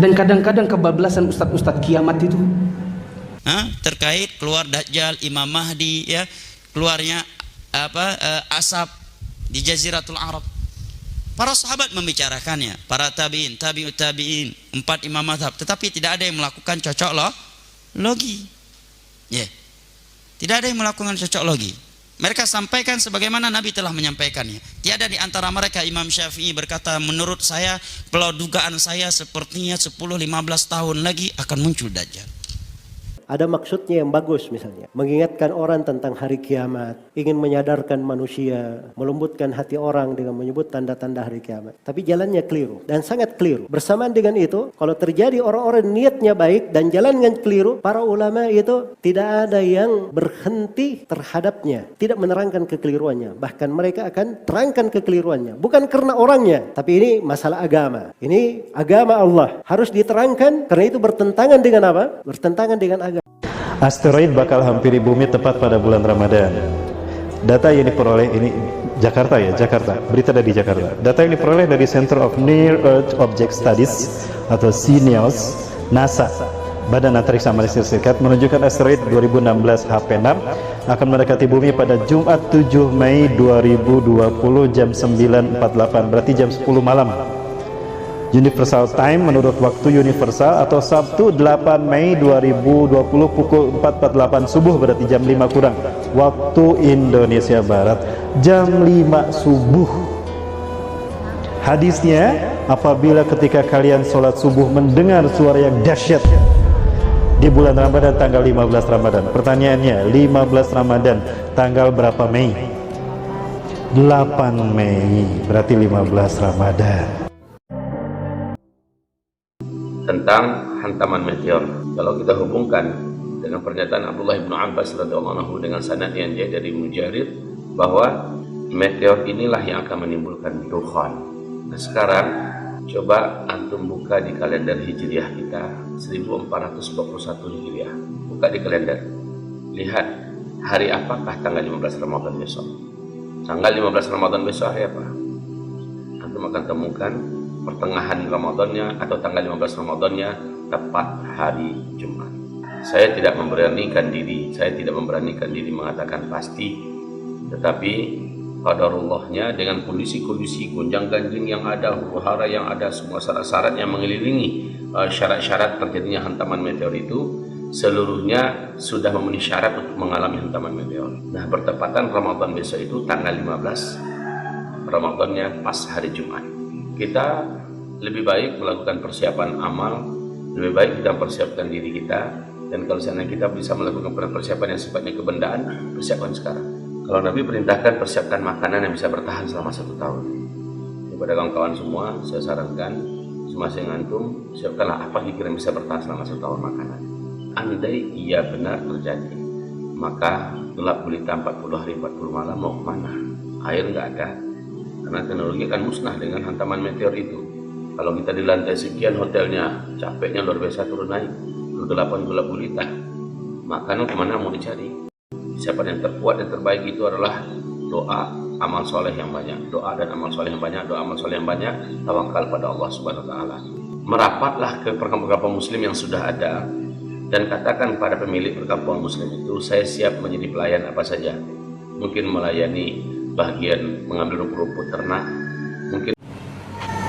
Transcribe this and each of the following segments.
Dan kadang-kadang kebablasan ustadz-ustadz kiamat itu terkait keluar Dajjal, Imam Mahdi, ya, keluarnya asap di Jaziratul Arab. Para sahabat membicarakannya, para tabi'in, tabi'ut tabi'in, 4 imam mazhab, tetapi tidak ada yang melakukan cocok logi. Ya. Tidak ada yang melakukan cocok logi. Mereka sampaikan sebagaimana Nabi telah menyampaikannya. Tiada di antara mereka Imam Syafi'i berkata, menurut saya, dugaan saya sepertinya 10-15 tahun lagi akan muncul Dajjal. Ada maksudnya yang bagus, misalnya mengingatkan orang tentang hari kiamat, ingin menyadarkan manusia, melembutkan hati orang dengan menyebut tanda-tanda hari kiamat. Tapi jalannya keliru dan sangat keliru. Bersamaan dengan itu, kalau terjadi orang-orang niatnya baik dan jalannya keliru, para ulama itu tidak ada yang berhenti terhadapnya, tidak menerangkan kekeliruannya. Bahkan mereka akan terangkan kekeliruannya, bukan karena orangnya, tapi ini masalah agama. Ini agama Allah harus diterangkan, karena itu bertentangan dengan apa? Bertentangan dengan agama. Asteroid bakal hampiri bumi tepat pada bulan Ramadan. Data yang diperoleh ini Jakarta, berita dari Jakarta. Data yang diperoleh dari Center of Near Earth Object Studies atau CNEOS, NASA, Badan Antariksa Amerika Serikat, menunjukkan asteroid 2016 HP6 akan mendekati bumi pada Jumat 7 Mei 2020 jam 9.48, berarti jam 10 malam. Universal Time menurut waktu universal, atau Sabtu 8 Mei 2020 pukul 4.48 subuh, berarti jam 5 kurang waktu Indonesia Barat, jam 5 subuh. Hadisnya, apabila ketika kalian sholat subuh mendengar suara yang dahsyat di bulan Ramadan tanggal 15 Ramadan. Pertanyaannya, 15 Ramadan tanggal berapa Mei? 8 Mei, berarti 15 Ramadan. Tentang hantaman meteor, kalau kita hubungkan dengan pernyataan Abdullah bin Abbas radhiyallahu anhu dengan sanad yang dia dari Mujarir, bahwa meteor inilah yang akan menimbulkan dukhan. Nah sekarang coba antum buka di kalender Hijriah kita 1441 Hijriah, buka di kalender, lihat hari apakah tanggal 15 Ramadan besok. Tanggal 15 Ramadan besok hari apa? Antum akan temukan pertengahan Ramadannya atau tanggal 15 Ramadannya tepat hari Jumat. Saya tidak memberanikan diri mengatakan pasti, tetapi qadarullahnya dengan kondisi-kondisi gonjang-ganjing yang ada, huru-hara yang ada, semua syarat-syarat yang mengelilingi syarat-syarat terjadinya hantaman meteor itu, seluruhnya sudah memenuhi syarat untuk mengalami hantaman meteor. Nah, bertepatan Ramadan besok itu tanggal 15 Ramadannya pas hari Jumat. Kita lebih baik melakukan persiapan amal, lebih baik kita persiapkan diri kita, dan kalau seandainya kita bisa melakukan persiapan yang sifatnya kebendaan, persiapan sekarang. Kalau Nabi perintahkan persiapkan makanan yang bisa bertahan selama 1 tahun. Kepada kawan-kawan semua, saya sarankan semasa antum siapkanlah apa kira bisa bertahan selama 1 tahun makanan. Andai ia benar terjadi, maka gelap gulita 40 hari 40 malam mau kemana? Air nggak ada. Karena teknologi akan musnah dengan hantaman meteor itu. Kalau kita di lantai sekian hotelnya, capeknya luar biasa turun naik, kegelapan gelap gulita, makanan kemana mau dicari? Siapa yang terkuat dan terbaik itu adalah doa, amal soleh yang banyak, doa dan amal soleh yang banyak, doa amal soleh yang banyak, tawakal pada Allah Subhanahu Wa Taala. Merapatlah ke perkampungan muslim yang sudah ada dan katakan pada pemilik perkampungan muslim itu, saya siap menjadi pelayan apa saja. Mungkin melayani bagian mengambil rumput ternak, mungkin.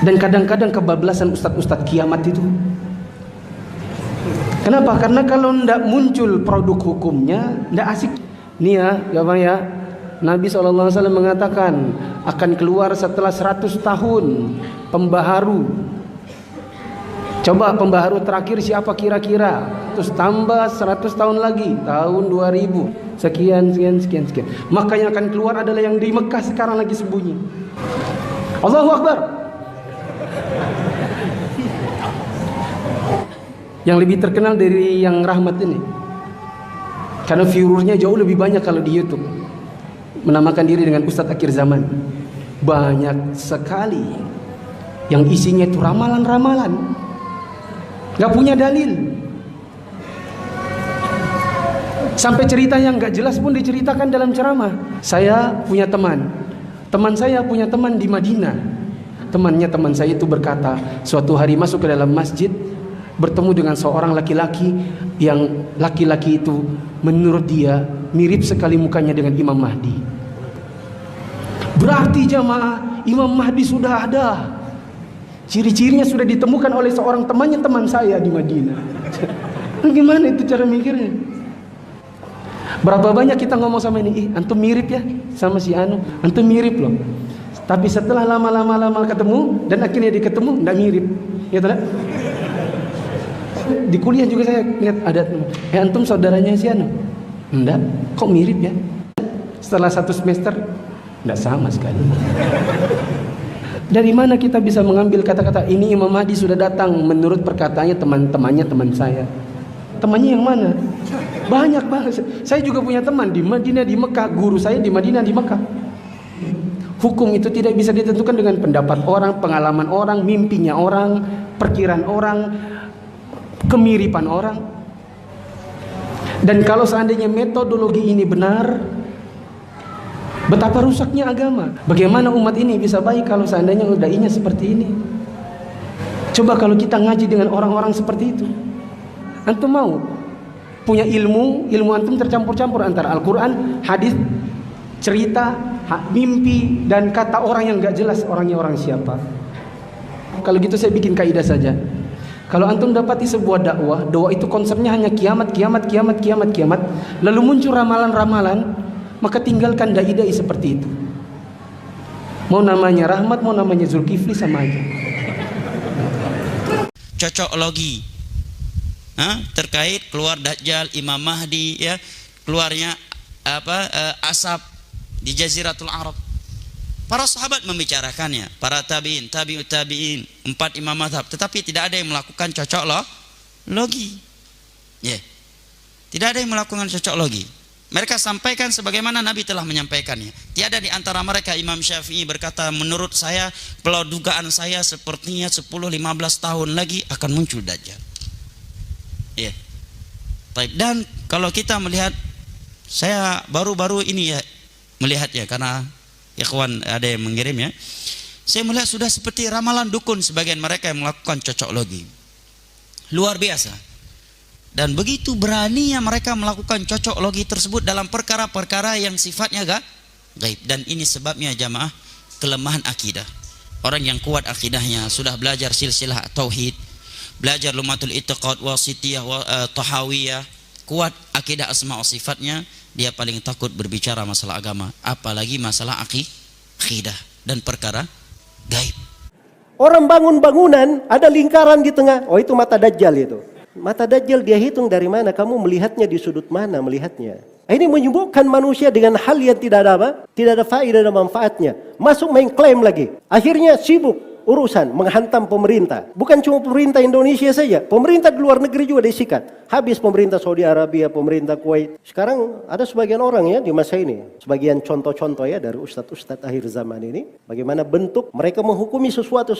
Dan kadang-kadang kebablasan ustadz-ustadz kiamat itu. Kenapa? Karena kalau tidak muncul produk hukumnya, tidak asik. Nih ya, Bang ya, Nabi SAW mengatakan akan keluar setelah 100 tahun pembaharu. Coba pembaharu terakhir siapa kira-kira? Terus tambah 100 tahun lagi, tahun 2000. Sekian. Maka yang akan keluar adalah yang di Mekah sekarang lagi sembunyi. Allahu Akbar. Yang lebih terkenal dari yang rahmat ini, karena viewernya jauh lebih banyak kalau di YouTube. Menamakan diri dengan Ustadz Akhir Zaman. Banyak sekali yang isinya itu ramalan-ramalan, gak punya dalil. Sampai cerita yang gak jelas pun diceritakan dalam ceramah. Saya punya teman saya punya teman di Madinah. teman saya itu berkata, suatu hari masuk ke dalam masjid, bertemu dengan seorang laki-laki yang laki-laki itu menurut dia mirip sekali mukanya dengan Imam Mahdi. Berarti jamaah, Imam Mahdi sudah ada. Ciri-cirinya sudah ditemukan oleh seorang teman saya di Madinah. Gimana itu cara mikirnya? Berapa banyak kita ngomong sama ini, antum mirip ya sama si Anu, antum mirip loh. Tapi setelah lama ketemu dan akhirnya diketemu enggak mirip. Ya tak? Di kuliah juga saya lihat ada antum saudaranya si Anu. Enggak, kok mirip ya? Setelah 1 semester enggak sama sekali. Dari mana kita bisa mengambil kata-kata ini Imam Mahdi sudah datang menurut perkataannya teman saya? Temannya yang mana? Banyak banget. Saya juga punya teman di Madinah, di Mekah. Guru saya di Madinah, di Mekah. Hukum itu tidak bisa ditentukan dengan pendapat orang, pengalaman orang, mimpinya orang, perkiraan orang, kemiripan orang. Dan kalau seandainya metodologi ini benar, betapa rusaknya agama. Bagaimana umat ini bisa baik kalau seandainya dai-nya seperti ini? Coba kalau kita ngaji dengan orang-orang seperti itu. Antum mau punya ilmu antum tercampur-campur antara Al-Quran, hadis, cerita, mimpi, dan kata orang yang gak jelas orangnya orang siapa. Kalau gitu saya bikin kaidah saja. Kalau antum dapati sebuah dakwah itu konsepnya hanya kiamat, lalu muncul ramalan-ramalan, maka tinggalkan dai-dai seperti itu. Mau namanya Rahmat, mau namanya Zulkifli, sama aja. Cocoklogi terkait keluar Dajjal, Imam Mahdi, ya, keluarnya asap di Jaziratul Arab. Para sahabat membicarakannya, para tabi'in, tabi'ut tabi'in, 4 imam mazhab, tetapi tidak ada yang melakukan cocoklogi. Ya. Tidak ada yang melakukan cocoklogi. Mereka sampaikan sebagaimana Nabi telah menyampaikannya. Tiada di antara mereka Imam Syafi'i berkata, menurut saya, kalau dugaan saya sepertinya 10-15 tahun lagi akan muncul Dajjal. Ya. Baik. Dan kalau kita melihat, saya baru-baru ini ya melihat ya, karena ikhwan ada yang mengirim ya, saya melihat sudah seperti ramalan dukun sebagian mereka yang melakukan cocoklogi. Luar biasa. Dan begitu beraninya mereka melakukan cocoklogi tersebut dalam perkara-perkara yang sifatnya gaib. Dan ini sebabnya jamaah, kelemahan akidah. Orang yang kuat akidahnya, sudah belajar silsilah tauhid, belajar lumatul i'tiqad, wasitiyah, tahawiyah, kuat akidah asma wa sifatnya, dia paling takut berbicara masalah agama, apalagi masalah akidah dan perkara gaib. Orang bangun bangunan, ada lingkaran di tengah. Oh, itu mata Dajjal itu. Mata Dajjal dia hitung dari mana, kamu melihatnya di sudut mana melihatnya. Ini menyibukkan manusia dengan hal yang tidak ada apa? Tidak ada faedah dan manfaatnya. Masuk main klaim lagi. Akhirnya sibuk urusan menghantam pemerintah. Bukan cuma pemerintah Indonesia saja, pemerintah di luar negeri juga disikat. Habis pemerintah Saudi Arabia, pemerintah Kuwait. Sekarang ada sebagian orang ya di masa ini, sebagian contoh-contoh ya dari ustadz-ustadz akhir zaman ini, bagaimana bentuk mereka menghukumi sesuatu.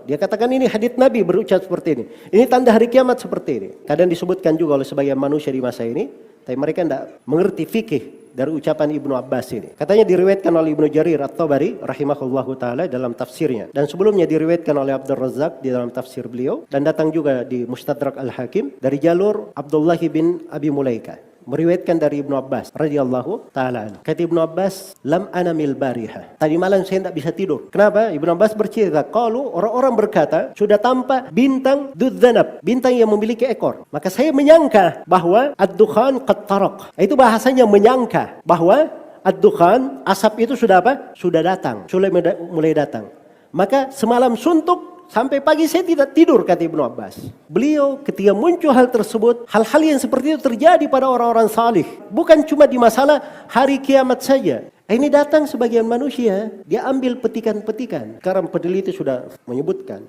Dia katakan ini hadits Nabi berucap seperti ini. Ini tanda hari kiamat seperti ini. Kadang disebutkan juga oleh sebagian manusia di masa ini, tapi mereka tidak mengerti fikih dari ucapan Ibnu Abbas ini. Katanya diriwayatkan oleh Ibnu Jarir At-Tabari rahimahullahu taala dalam tafsirnya, dan sebelumnya diriwayatkan oleh Abdul Razzaq di dalam tafsir beliau, dan datang juga di Mustadrak Al-Hakim dari jalur Abdullah bin Abi Mulaika, meriwayatkan dari Ibnu Abbas radhiyallahu taala. Kata Ibnu Abbas, "Lam anamil bariha." Tadi malam saya tidak bisa tidur. Kenapa? Ibnu Abbas bercerita, kalau orang-orang berkata sudah tampak bintang dudzanab, bintang yang memiliki ekor. Maka saya menyangka bahwa ad-dukhan qad taraq. Itu bahasanya menyangka bahwa ad-dukhan, asap itu sudah apa? Sudah datang, sudah mulai datang. Maka semalam suntuk sampai pagi saya tidak tidur, kata Ibnu Abbas. Beliau ketika muncul hal tersebut, hal-hal yang seperti itu terjadi pada orang-orang salih. Bukan cuma di masalah hari kiamat saja. Ini datang sebagian manusia, dia ambil petikan-petikan. Sekarang peneliti sudah menyebutkan,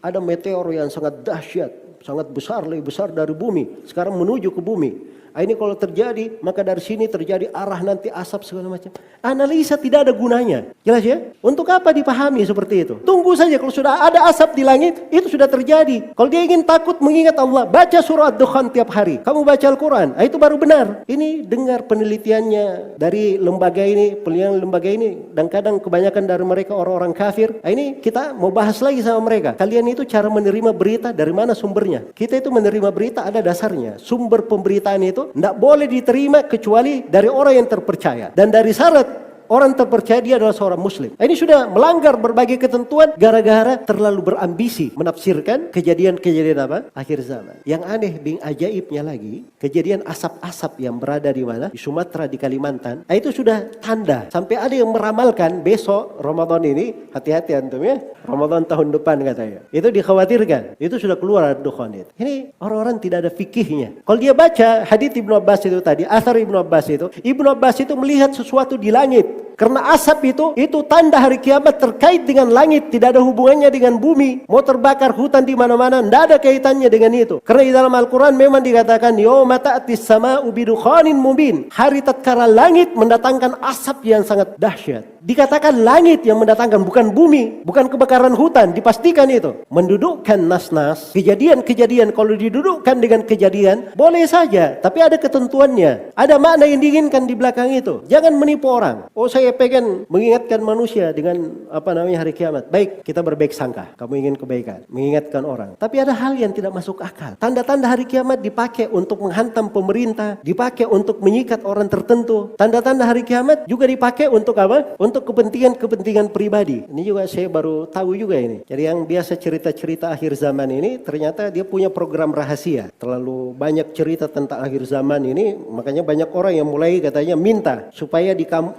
ada meteor yang sangat dahsyat, sangat besar, lebih besar dari bumi. Sekarang menuju ke bumi. Ini kalau terjadi, maka dari sini terjadi arah nanti asap segala macam. Analisa tidak ada gunanya. Jelas ya? Untuk apa dipahami seperti itu? Tunggu saja kalau sudah ada asap di langit, itu sudah terjadi. Kalau dia ingin takut mengingat Allah, baca surah Ad-Dukhan tiap hari. Kamu baca Al-Quran, itu baru benar. Ini dengar penelitiannya dari lembaga ini, penelitian lembaga ini, dan kadang kebanyakan dari mereka orang-orang kafir. Ini kita mau bahas lagi sama mereka. Kalian itu cara menerima berita dari mana sumbernya? Kita itu menerima berita ada dasarnya. Sumber pemberitaan itu tidak boleh diterima kecuali dari orang yang terpercaya. Dan dari syarat orang terpercaya dia adalah seorang muslim. Ini sudah melanggar berbagai ketentuan gara-gara terlalu berambisi menafsirkan kejadian-kejadian apa? Akhir zaman. Yang aneh, bing ajaibnya lagi, kejadian asap-asap yang berada di mana? Di Sumatera, di Kalimantan. Itu sudah tanda. Sampai ada yang meramalkan besok Ramadan ini, hati-hati antum ya. Ramadan tahun depan katanya. Itu dikhawatirkan. Itu sudah keluar dukhan itu. Ini orang-orang tidak ada fikihnya. Kalau dia baca hadits Ibnu Abbas itu tadi, asar Ibnu Abbas itu melihat sesuatu di langit. Karena asap itu tanda hari kiamat terkait dengan langit, tidak ada hubungannya dengan bumi. Mau terbakar hutan di mana-mana, tidak ada kaitannya dengan itu. Karena di dalam Al-Quran memang dikatakan, Yawma ta'tis sama'u bidukhanin mubin. Hari tatkala langit mendatangkan asap yang sangat dahsyat. Dikatakan langit yang mendatangkan, bukan bumi, bukan kebakaran hutan. Dipastikan itu. Mendudukkan nas-nas, kejadian-kejadian kalau didudukkan dengan kejadian, boleh saja. Tapi ada ketentuannya. Ada makna yang diinginkan di belakang itu. Jangan menipu orang. Oh, saya pengen mengingatkan manusia dengan hari kiamat. Baik, kita berbaik sangka. Kamu ingin kebaikan, mengingatkan orang. Tapi ada hal yang tidak masuk akal. Tanda-tanda hari kiamat dipakai untuk menghantam pemerintah, dipakai untuk menyikat orang tertentu. Tanda-tanda hari kiamat juga dipakai untuk apa? Untuk kepentingan pribadi. Ini juga saya baru tahu juga ini. Jadi yang biasa cerita-cerita akhir zaman ini ternyata dia punya program rahasia. Terlalu banyak cerita tentang akhir zaman ini, makanya banyak orang yang mulai katanya minta supaya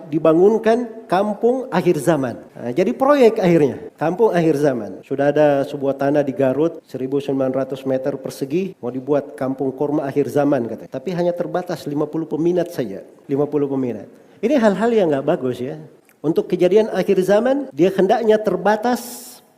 dibangunkan kampung akhir zaman. Nah, jadi proyek akhirnya, kampung akhir zaman. Sudah ada sebuah tanah di Garut 1900 meter persegi mau dibuat kampung kurma akhir zaman katanya. Tapi hanya terbatas 50 peminat saja, 50 peminat. Ini hal-hal yang nggak bagus ya. Untuk kejadian akhir zaman, dia hendaknya terbatas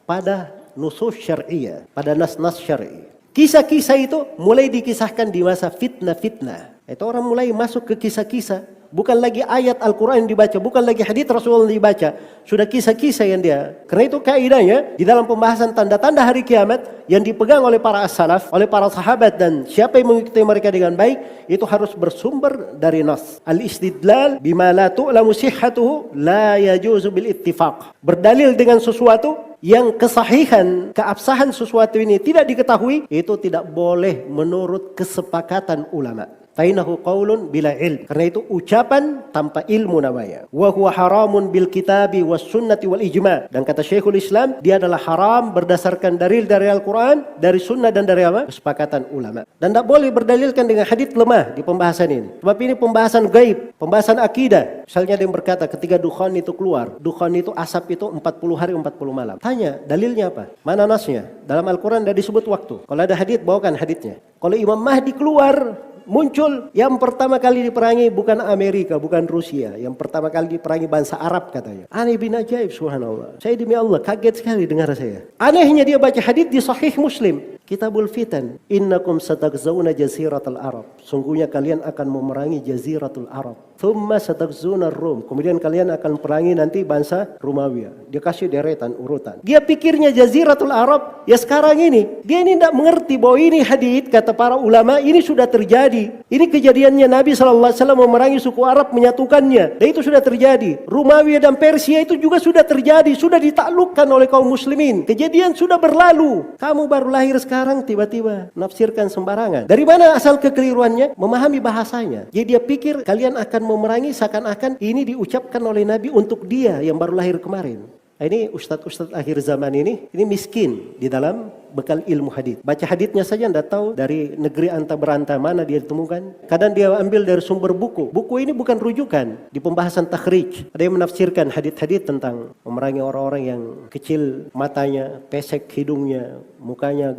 pada nusus syar'iyah, pada nas-nas syar'i. Kisah-kisah itu mulai dikisahkan di masa fitnah-fitnah. Itu orang mulai masuk ke kisah-kisah. Bukan lagi ayat Al-Quran yang dibaca, bukan lagi hadits Rasulullah yang dibaca. Sudah kisah-kisah yang dia. Karena itu kaidahnya di dalam pembahasan tanda-tanda hari kiamat yang dipegang oleh para as-salaf, oleh para sahabat dan siapa yang mengikuti mereka dengan baik, itu harus bersumber dari nas. Al-istidlal bima la tu'lamu sihhatuhu la yajuzu bil ittifaq. Berdalil dengan sesuatu yang kesahihan, keabsahan sesuatu ini tidak diketahui, itu tidak boleh menurut kesepakatan ulama. Fainahu qaulun bila ilm. Karena itu ucapan tanpa ilmu namanya. Wa huwa haramun bil kitabi was sunnati wal ijma'. Dan kata Syekhul Islam, dia adalah haram berdasarkan dalil dari Al-Quran, dari sunnah dan dari apa? Kesepakatan ulama. Dan tidak boleh berdalilkan dengan hadits lemah di pembahasan ini. Sebab ini pembahasan gaib, pembahasan akidah. Misalnya ada yang berkata ketika dukhan itu keluar, dukhan itu asap itu 40 hari 40 malam. Tanya, dalilnya apa? Mana nasnya? Dalam Al-Quran tidak disebut waktu. Kalau ada hadits, bawakan haditsnya. Kalau Imam Mahdi keluar, muncul yang pertama kali diperangi bukan Amerika, bukan Rusia. Yang pertama kali diperangi bangsa Arab katanya. Aneh bin ajaib, subhanallah. Saya demi Allah kaget sekali dengar saya. Anehnya dia baca hadits di Sahih Muslim. Kitabul Fitan. Innakum satakzauna jaziratul Arab. Sungguhnya kalian akan memerangi jaziratul Arab. Thumma satakzuna Rum. Kemudian kalian akan perangi nanti bangsa Romawi. Dia kasih deretan, urutan. Dia pikirnya jaziratul Arab ya sekarang ini. Dia ini tidak mengerti bahwa ini hadits kata para ulama ini sudah terjadi. Ini kejadiannya Nabi SAW memerangi suku Arab, menyatukannya. Dan itu sudah terjadi. Romawi dan Persia itu juga sudah terjadi. Sudah ditaklukkan oleh kaum muslimin. Kejadian sudah berlalu. Kamu baru lahir sekarang tiba-tiba menafsirkan sembarangan. Dari mana asal kekeliruannya? Memahami bahasanya. Jadi dia pikir kalian akan memerangi seakan-akan ini diucapkan oleh Nabi untuk dia yang baru lahir kemarin. Ini ustadz-ustadz akhir zaman ini miskin di dalam bekal ilmu hadits. Baca haditsnya saja tidak tahu dari negeri anta beranta mana dia ditemukan. Kadang dia ambil dari sumber buku. Buku ini bukan rujukan. Di pembahasan takhrij ada yang menafsirkan hadits-hadits tentang memerangi orang-orang yang kecil matanya, pesek hidungnya, mukanya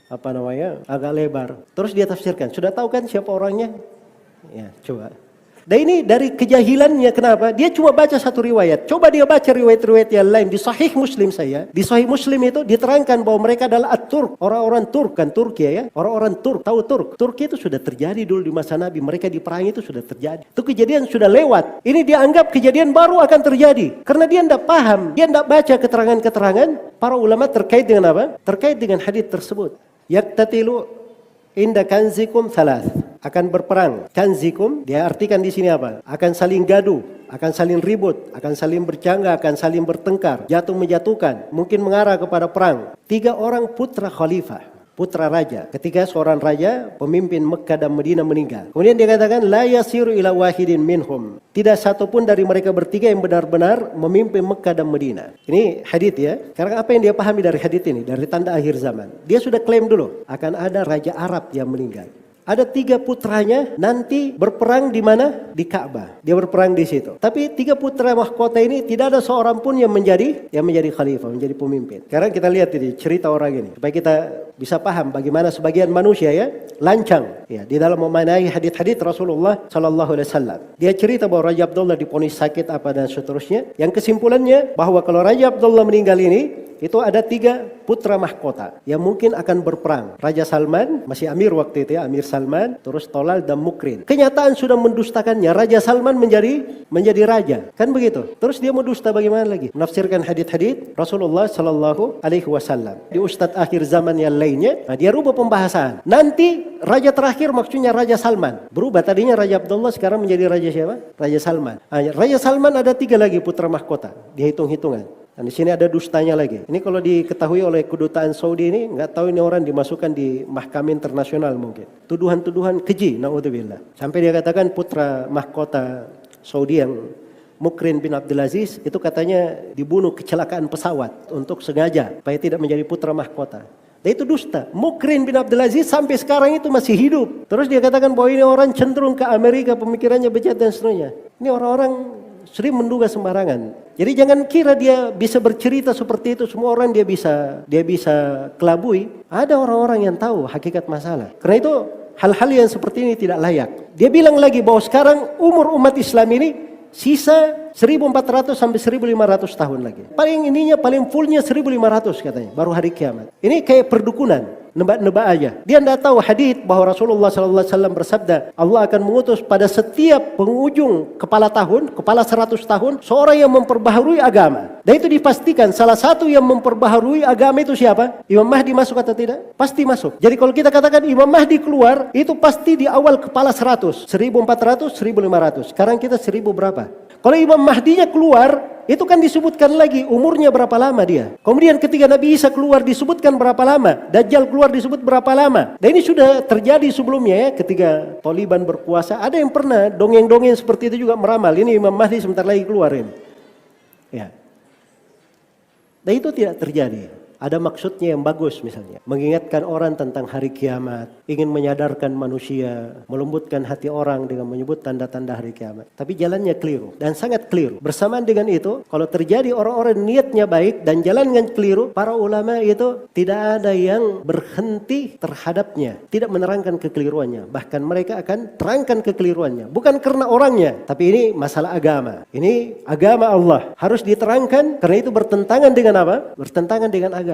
agak lebar. Terus dia tafsirkan. Sudah tahu kan siapa orangnya? Ya, coba. Dan ini dari kejahilannya, kenapa? Dia cuma baca satu riwayat. Coba dia baca riwayat-riwayat yang lain. Di Sahih Muslim di Sahih Muslim itu diterangkan bahwa mereka adalah At-Turk. Orang-orang Turk, kan Turki ya. Orang-orang Turk, tahu Turk. Turki itu sudah terjadi dulu di masa Nabi. Mereka diperangi itu sudah terjadi. Itu kejadian sudah lewat. Ini dianggap kejadian baru akan terjadi. Karena dia tidak paham. Dia tidak baca keterangan-keterangan para ulama terkait dengan apa? Terkait dengan hadits tersebut. Yaktatilu inda kanzikum thalath, akan berperang. Kanzikum dia artikan di sini apa? Akan saling gaduh, akan saling ribut, akan saling bercangga, akan saling bertengkar, jatuh menjatuhkan, mungkin mengarah kepada perang. 3 orang putra khalifah, putra raja. Ketika seorang raja, pemimpin Mekah dan Madinah meninggal. Kemudian dia katakan, la yasiru ila wahidin minhum. Tidak satupun dari mereka bertiga yang benar-benar memimpin Mekah dan Madinah. Ini hadits ya. Karena apa yang dia pahami dari hadits ini? Dari tanda akhir zaman. Dia sudah klaim dulu, akan ada raja Arab yang meninggal. Ada 3 putranya nanti berperang di mana? Di Ka'bah. Dia berperang di situ. Tapi 3 putra mahkota ini tidak ada seorang pun yang menjadi khalifah, menjadi pemimpin. Sekarang kita lihat ini cerita orang ini supaya kita bisa paham bagaimana sebagian manusia ya lancang ya di dalam memaknai hadits-hadits Rasulullah sallallahu alaihi wasallam. Dia cerita bahwa Raja Abdullah diponis sakit apa dan seterusnya. Yang kesimpulannya bahwa kalau Raja Abdullah meninggal ini itu ada 3 putra mahkota yang mungkin akan berperang. Raja Salman, masih Amir waktu itu ya, Amir Salman, terus Tolal dan Mukrin. Kenyataan sudah mendustakannya, Raja Salman menjadi raja. Kan begitu. Terus dia mendusta bagaimana lagi? Menafsirkan hadits-hadits Rasulullah sallallahu alaihi wasallam. Di ustadz akhir zaman yang lainnya, dia rubah pembahasan. Nanti raja terakhir maksudnya Raja Salman. Berubah tadinya Raja Abdullah sekarang menjadi raja siapa? Raja Salman. Raja Salman ada 3 lagi putra mahkota. Dihitung-hitungan. Dan di sini ada dustanya lagi. Ini kalau diketahui oleh kedutaan Saudi ini, nggak tahu ini orang dimasukkan di mahkamah internasional mungkin. Tuduhan-tuduhan keji, naudzubillah. Sampai dia katakan putra mahkota Saudi yang Mukrin bin Abdulaziz itu katanya dibunuh kecelakaan pesawat untuk sengaja supaya tidak menjadi putra mahkota. Dan itu dusta. Mukrin bin Abdulaziz sampai sekarang itu masih hidup. Terus dia katakan bahwa ini orang cenderung ke Amerika, pemikirannya bejat dan seterusnya. Ini orang-orang sering menduga sembarangan. Jadi jangan kira dia bisa bercerita seperti itu, semua orang dia bisa kelabui. Ada orang-orang yang tahu hakikat masalah. Karena itu hal-hal yang seperti ini tidak layak. Dia bilang lagi bahwa sekarang umur umat Islam ini sisa 1400 sampai 1500 tahun lagi. Paling fullnya 1500 katanya, baru hari kiamat. Ini kayak perdukunan. Nebak-nebak aja. Dia tidak tahu hadits bahwa Rasulullah SAW bersabda, Allah akan mengutus pada setiap penghujung kepala tahun, kepala 100 tahun, seorang yang memperbaharui agama. Dan itu dipastikan salah satu yang memperbaharui agama itu siapa? Imam Mahdi masuk atau tidak? Pasti masuk. Jadi kalau kita katakan Imam Mahdi keluar, itu pasti di awal kepala 100. 1400, 1500. Sekarang kita 1000 berapa? Kalau Imam Mahdinya keluar, itu kan disebutkan lagi umurnya berapa lama dia. Kemudian ketika Nabi Isa keluar disebutkan berapa lama. Dajjal keluar disebut berapa lama. Dan ini sudah terjadi sebelumnya ya, ketika Taliban berkuasa. Ada yang pernah dongeng-dongeng seperti itu juga meramal. Ini Imam Mahdi sebentar lagi keluar ini. Ya. Dan itu tidak terjadi. Ada maksudnya yang bagus misalnya. Mengingatkan orang tentang hari kiamat. Ingin menyadarkan manusia. Melembutkan hati orang dengan menyebut tanda-tanda hari kiamat. Tapi jalannya keliru. Dan sangat keliru. Bersamaan dengan itu, kalau terjadi orang-orang niatnya baik dan jalannya keliru, para ulama itu tidak ada yang berhenti terhadapnya. Tidak menerangkan kekeliruannya. Bahkan mereka akan terangkan kekeliruannya. Bukan karena orangnya. Tapi ini masalah agama. Ini agama Allah. Harus diterangkan karena itu bertentangan dengan apa? Bertentangan dengan agama.